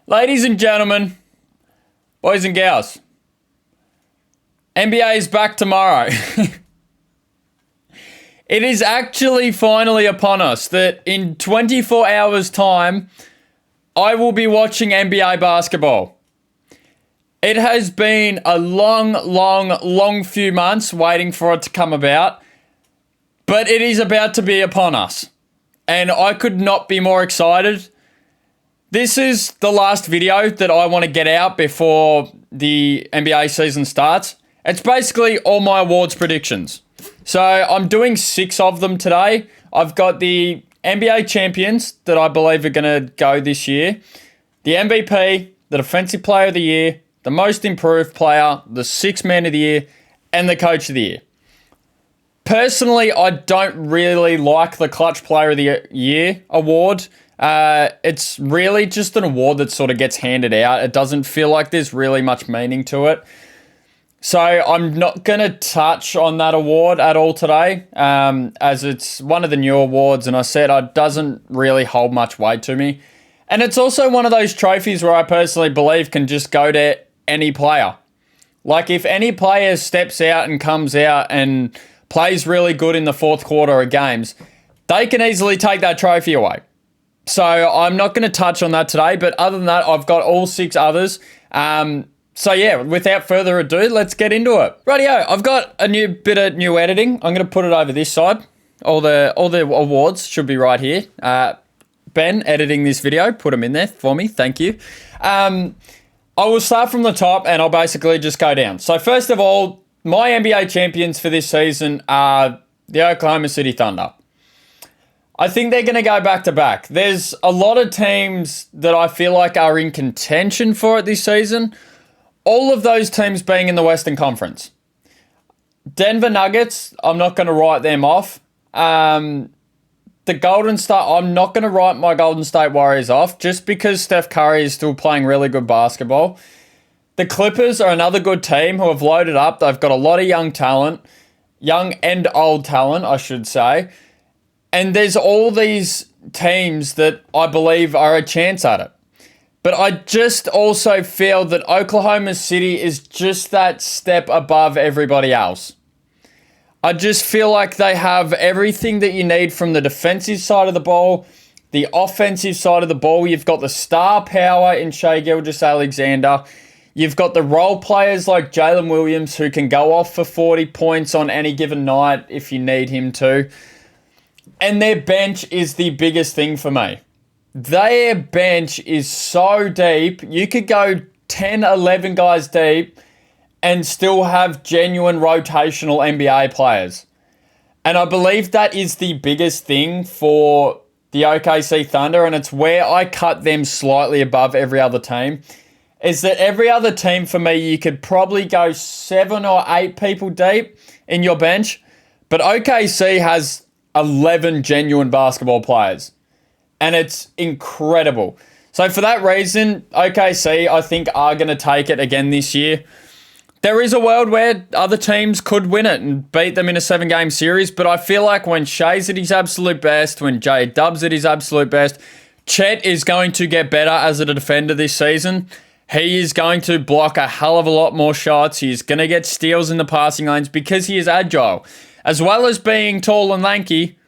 Ladies and gentlemen, boys and girls, NBA is back tomorrow. It is actually finally upon us that in 24 hours' time, I will be watching NBA basketball. It has been a long few months waiting for it to come about, but it is about to be upon us. And I could not be more excited. This is the last video that I want to get out before the NBA season starts. It's basically all my awards predictions. So I'm doing 6 of them today. I've got the NBA champions that I believe are going to go this year, the MVP, the Defensive Player of the Year, the Most Improved Player, the Sixth Man of the Year, and the Coach of the Year. Personally, I don't really like the Clutch Player of the Year award. It's really just an award that sort of gets handed out. It doesn't feel like there's really much meaning to it. So I'm not going to touch on that award at all today, as it's one of the new awards, and I said it doesn't really hold much weight to me. And it's also one of those trophies where I personally believe can just go to any player. Like if any player steps out and comes out and plays really good in the fourth quarter of games, they can easily take that trophy away. So I'm not going to touch on that today, but other than that, I've got all 6 others. So yeah, without further ado, let's get into it. Rightio, I've got a bit of new editing. I'm going to put it over this side. All the awards should be right here. Ben, editing this video, put them in there for me. Thank you. I will start from the top and I'll basically just go down. So first of all, my NBA champions for this season are the Oklahoma City Thunder. I think they're going to go back-to-back. There's a lot of teams that I feel like are in contention for it this season. All of those teams being in the Western Conference. Denver Nuggets, I'm not going to write them off. The Golden State, I'm not going to write my Golden State Warriors off just because Steph Curry is still playing really good basketball. The Clippers are another good team who have loaded up. They've got a lot of young talent. Young and old talent, I should say. And there's all these teams that I believe are a chance at it. But I just also feel that Oklahoma City is just that step above everybody else. I just feel like they have everything that you need from the defensive side of the ball, the offensive side of the ball. You've got the star power in Shai Gilgeous-Alexander. You've got the role players like Jalen Williams who can go off for 40 points on any given night if you need him to. And their bench is the biggest thing for me. Their bench is so deep. You could go 10, 11 guys deep and still have genuine rotational NBA players. And I believe that is the biggest thing for the OKC Thunder, and it's where I cut them slightly above every other team, is that every other team for me, you could probably go 7 or 8 people deep in your bench, but OKC has 11 genuine basketball players. And it's incredible. So for that reason, OKC, I think, are going to take it again this year. There is a world where other teams could win it and beat them in a 7-game series, but I feel like when Shai's at his absolute best, when J-Dub's at his absolute best, Chet is going to get better as a defender this season. He is going to block a hell of a lot more shots. He's going to get steals in the passing lanes because he is agile. As well as being tall and lanky,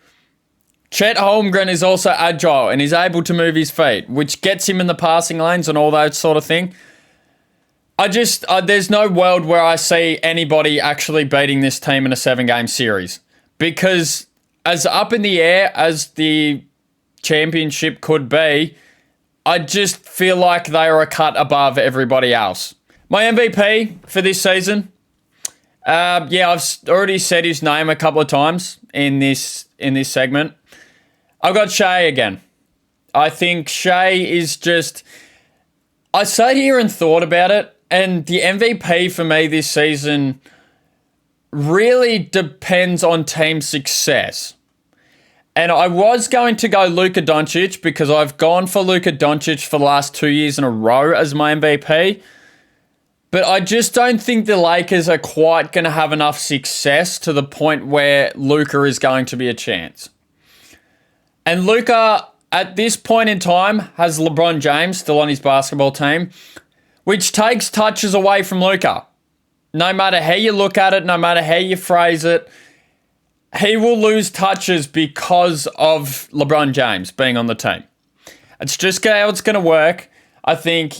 Chet Holmgren is also agile and is able to move his feet, which gets him in the passing lanes and all that sort of thing. There's no world where I see anybody actually beating this team in a 7-game series. Because as up in the air as the championship could be, I just feel like they are a cut above everybody else. My MVP for this season, I've already said his name a couple of times in this segment. I've got Shai again. I think Shai is just... I sat here and thought about it, and the MVP for me this season really depends on team success. And I was going to go Luka Doncic because I've gone for Luka Doncic for the last 2 years in a row as my MVP. But I just don't think the Lakers are quite going to have enough success to the point where Luka is going to be a chance. And Luka, at this point in time, has LeBron James still on his basketball team, which takes touches away from Luka. No matter how you look at it, no matter how you phrase it, he will lose touches because of LeBron James being on the team. It's just how it's going to work. I think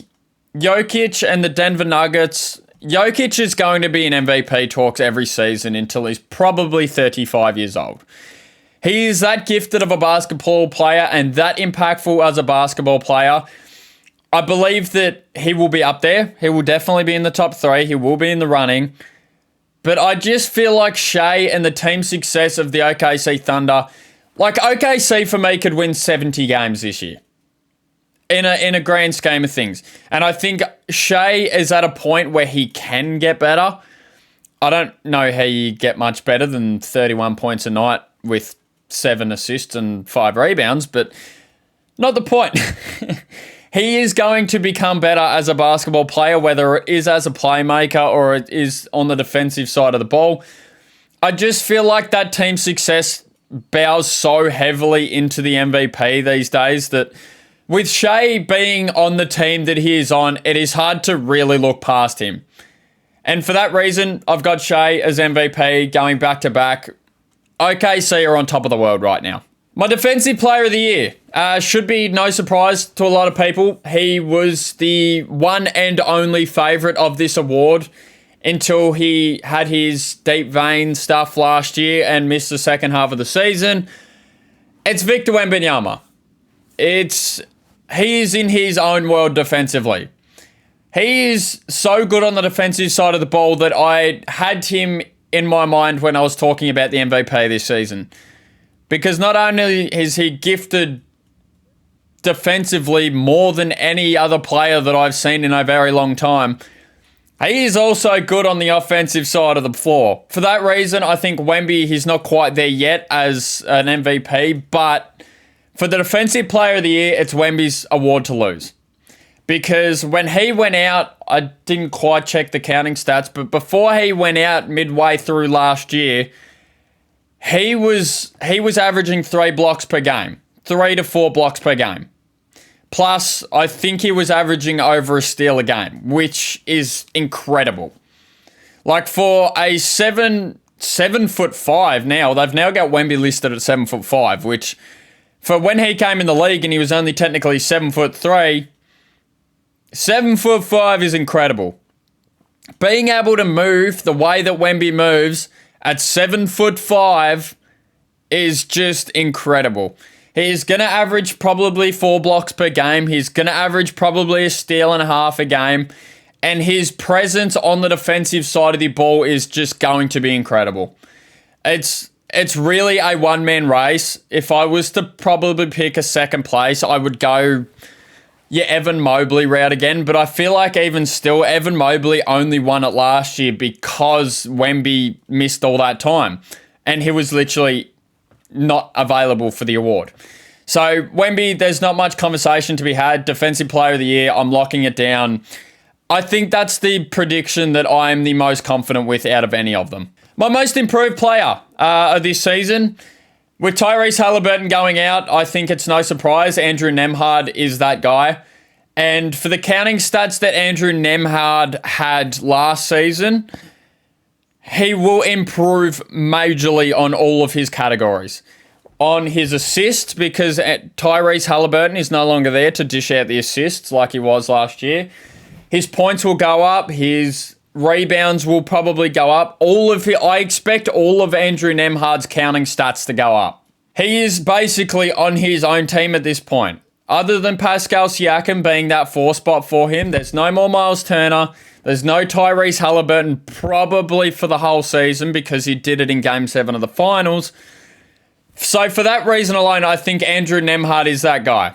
Jokic and the Denver Nuggets, Jokic is going to be in MVP talks every season until he's probably 35 years old. He is that gifted of a basketball player and that impactful as a basketball player. I believe that he will be up there. He will definitely be in the top 3. He will be in the running. But I just feel like Shai and the team success of the OKC Thunder, like OKC for me could win 70 games this year in a grand scheme of things. And I think Shai is at a point where he can get better. I don't know how you get much better than 31 points a night with 7 assists and 5 rebounds, but not the point. He is going to become better as a basketball player, whether it is as a playmaker or it is on the defensive side of the ball. I just feel like that team success bows so heavily into the MVP these days that with Shai being on the team that he is on, it is hard to really look past him. And for that reason, I've got Shai as MVP going back to back. OKC are on top of the world right now. My defensive player of the year should be no surprise to a lot of people. He was the one and only favourite of this award until he had his deep vein stuff last year and missed the second half of the season. It's Victor Wembanyama. He is in his own world defensively. He is so good on the defensive side of the ball that I had him in my mind when I was talking about the MVP this season. Because not only is he gifted defensively more than any other player that I've seen in a very long time, he is also good on the offensive side of the floor. For that reason, I think Wemby, he's not quite there yet as an MVP, but for the defensive player of the year, it's Wemby's award to lose. Because when he went out, I didn't quite check the counting stats, but before he went out midway through last year, he was averaging 3 blocks per game, 3 to 4 blocks per game. Plus, I think he was averaging over a steal a game, which is incredible. Like for a 7'5" now, they've now got Wemby listed at 7'5", which for when he came in the league and he was only technically 7'3", 7'5" is incredible. Being able to move the way that Wemby moves at 7'5" is just incredible. He's going to average probably 4 blocks per game. He's going to average probably a steal and a half a game. And his presence on the defensive side of the ball is just going to be incredible. It's really a one-man race. If I was to probably pick a second place, I would go Evan Mobley route again, but I feel like even still, Evan Mobley only won it last year because Wemby missed all that time, and he was literally not available for the award. So Wemby, there's not much conversation to be had. Defensive Player of the Year, I'm locking it down. I think that's the prediction that I'm the most confident with out of any of them. My most improved player of this season, with Tyrese Halliburton going out, I think it's no surprise. Andrew Nembhard is that guy. And for the counting stats that Andrew Nembhard had last season, he will improve majorly on all of his categories. On his assists, because Tyrese Halliburton is no longer there to dish out the assists like he was last year. His points will go up. His rebounds will probably go up. I expect all of Andrew Nembhard's counting stats to go up. He is basically on his own team at this point. Other than Pascal Siakam being that 4 spot for him, there's no more Miles Turner. There's no Tyrese Halliburton probably for the whole season because he did it in Game 7 of the finals. So for that reason alone, I think Andrew Nembhard is that guy.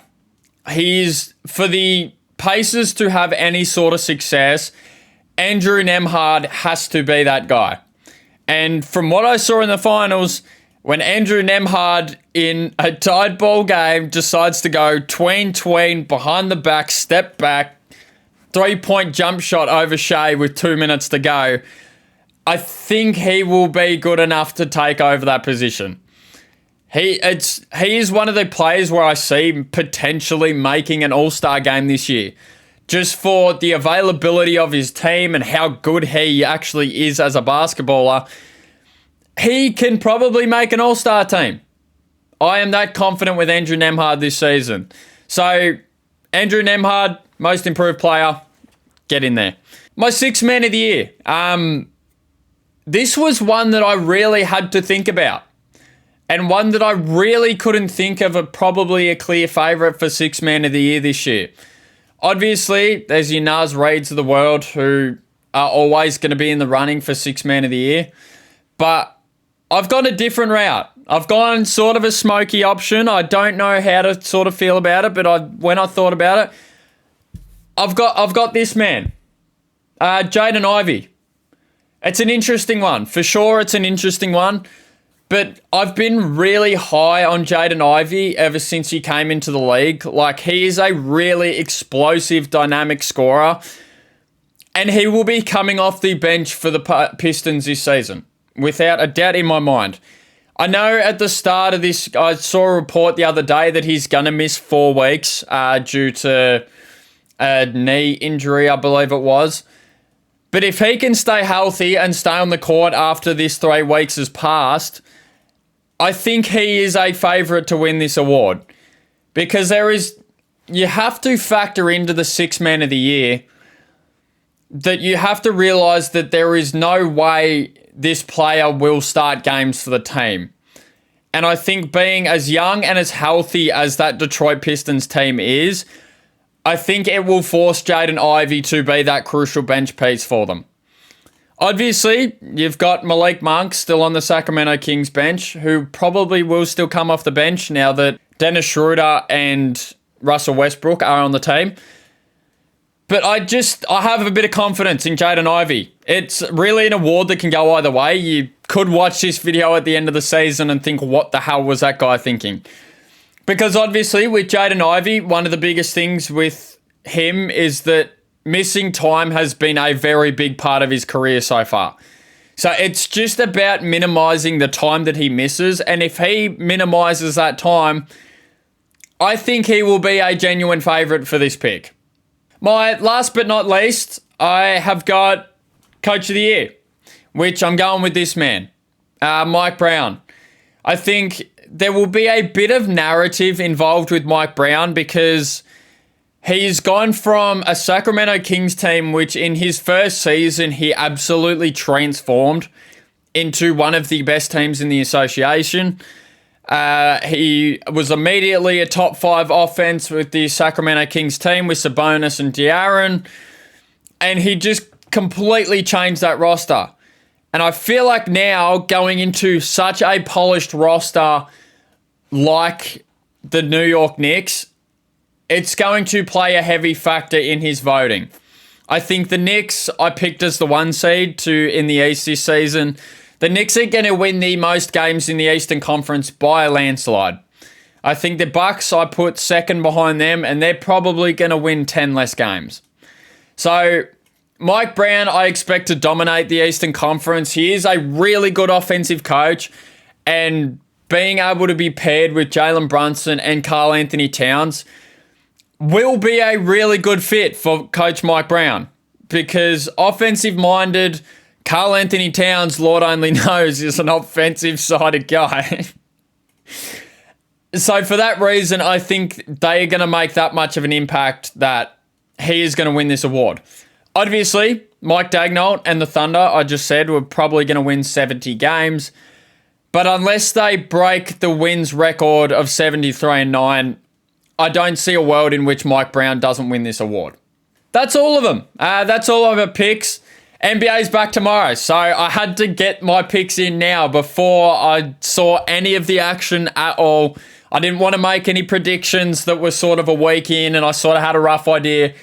He's, for the Pacers to have any sort of success, Andrew Nembhard has to be that guy. And from what I saw in the finals, when Andrew Nembhard in a tied ball game decides to go tween, behind the back, step back, 3-point jump shot over Shai with 2 minutes to go, I think he will be good enough to take over that position. He is one of the players where I see potentially making an all-star game this year. Just for the availability of his team and how good he actually is as a basketballer, he can probably make an all-star team. I am that confident with Andrew Nembhard this season. So, Andrew Nembhard, most improved player, get in there. My sixth man of the year. This was one that I really had to think about. And one that I really couldn't think of probably a clear favourite for sixth man of the year this year. Obviously, there's your Naz Reids of the world who are always going to be in the running for sixth man of the year. But I've gone a different route. I've gone sort of a smoky option. I don't know how to sort of feel about it, but when I thought about it, I've got this man, Jaden Ivey. It's an interesting one. For sure, it's an interesting one. But I've been really high on Jaden Ivey ever since he came into the league. Like, he is a really explosive, dynamic scorer. And he will be coming off the bench for the Pistons this season, without a doubt in my mind. I know at the start of this, I saw a report the other day that he's going to miss 4 weeks due to a knee injury, I believe it was. But if he can stay healthy and stay on the court after this 3 weeks has passed, I think he is a favourite to win this award. Because you have to factor into the sixth man of the year that you have to realise that there is no way this player will start games for the team. And I think being as young and as healthy as that Detroit Pistons team is, I think it will force Jaden Ivey to be that crucial bench piece for them. Obviously, you've got Malik Monk still on the Sacramento Kings bench, who probably will still come off the bench now that Dennis Schroeder and Russell Westbrook are on the team. But I have a bit of confidence in Jaden Ivey. It's really an award that can go either way. You could watch this video at the end of the season and think, what the hell was that guy thinking? Because obviously with Jaden Ivey, one of the biggest things with him is that missing time has been a very big part of his career so far. So it's just about minimising the time that he misses. And if he minimises that time, I think he will be a genuine favourite for this pick. My last but not least, I have got Coach of the Year, which I'm going with this man, Mike Brown. I think there will be a bit of narrative involved with Mike Brown because he's gone from a Sacramento Kings team, which in his first season, he absolutely transformed into one of the best teams in the association. He was immediately a top 5 offense with the Sacramento Kings team with Sabonis and De'Aaron. And he just completely changed that roster. And I feel like now going into such a polished roster like the New York Knicks, it's going to play a heavy factor in his voting. I think the Knicks I picked as the 1 seed in the East this season. The Knicks are going to win the most games in the Eastern Conference by a landslide. I think the Bucks I put second behind them, and they're probably going to win 10 less games. So Mike Brown, I expect to dominate the Eastern Conference. He is a really good offensive coach, and being able to be paired with Jalen Brunson and Karl Anthony Towns will be a really good fit for Coach Mike Brown, because offensive-minded Karl Anthony Towns, Lord only knows, is an offensive-sided guy. So for that reason, I think they are going to make that much of an impact that he is going to win this award. Obviously, Mike Daigneault and the Thunder, I just said, were probably going to win 70 games. But unless they break the wins record of 73-9, I don't see a world in which Mike Brown doesn't win this award. That's all of them. That's all of our picks. NBA's back tomorrow, so I had to get my picks in now before I saw any of the action at all. I didn't want to make any predictions that were sort of a week in, and I sort of had a rough idea.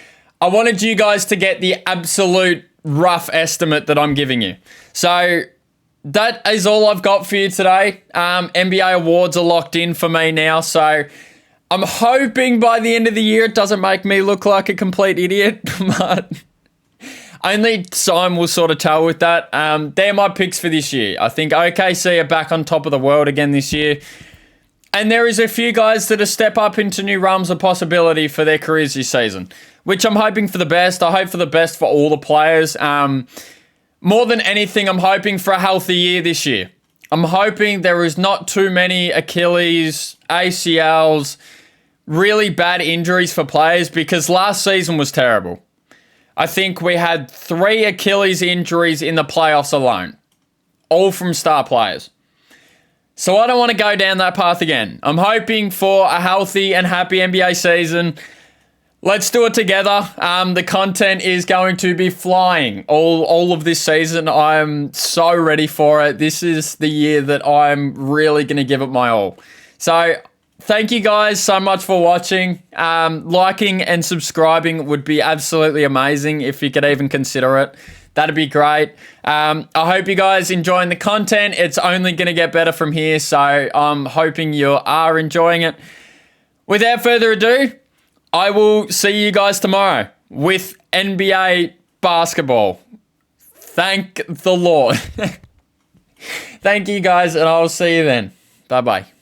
I wanted you guys to get the absolute rough estimate that I'm giving you. So that is all I've got for you today. NBA awards are locked in for me now, so I'm hoping by the end of the year it doesn't make me look like a complete idiot, but only time will sort of tell with that. They're my picks for this year. I think OKC are back on top of the world again this year. And there is a few guys that have stepped up into new realms of possibility for their careers this season, which I'm hoping for the best. I hope for the best for all the players. More than anything, I'm hoping for a healthy year this year. I'm hoping there is not too many Achilles, ACLs, really bad injuries for players, because last season was terrible. I think we had 3 Achilles injuries in the playoffs alone, all from star players. So I don't want to go down that path again. I'm hoping for a healthy and happy NBA season. Let's do it together. The content is going to be flying all of this season. I'm so ready for it. This is the year that I'm really going to give it my all. So thank you guys so much for watching. Liking and subscribing would be absolutely amazing if you could even consider it. That'd be great. I hope you guys enjoying the content. It's only going to get better from here, so I'm hoping you are enjoying it. Without further ado, I will see you guys tomorrow with NBA basketball. Thank the Lord. Thank you guys, and I'll see you then. Bye-bye.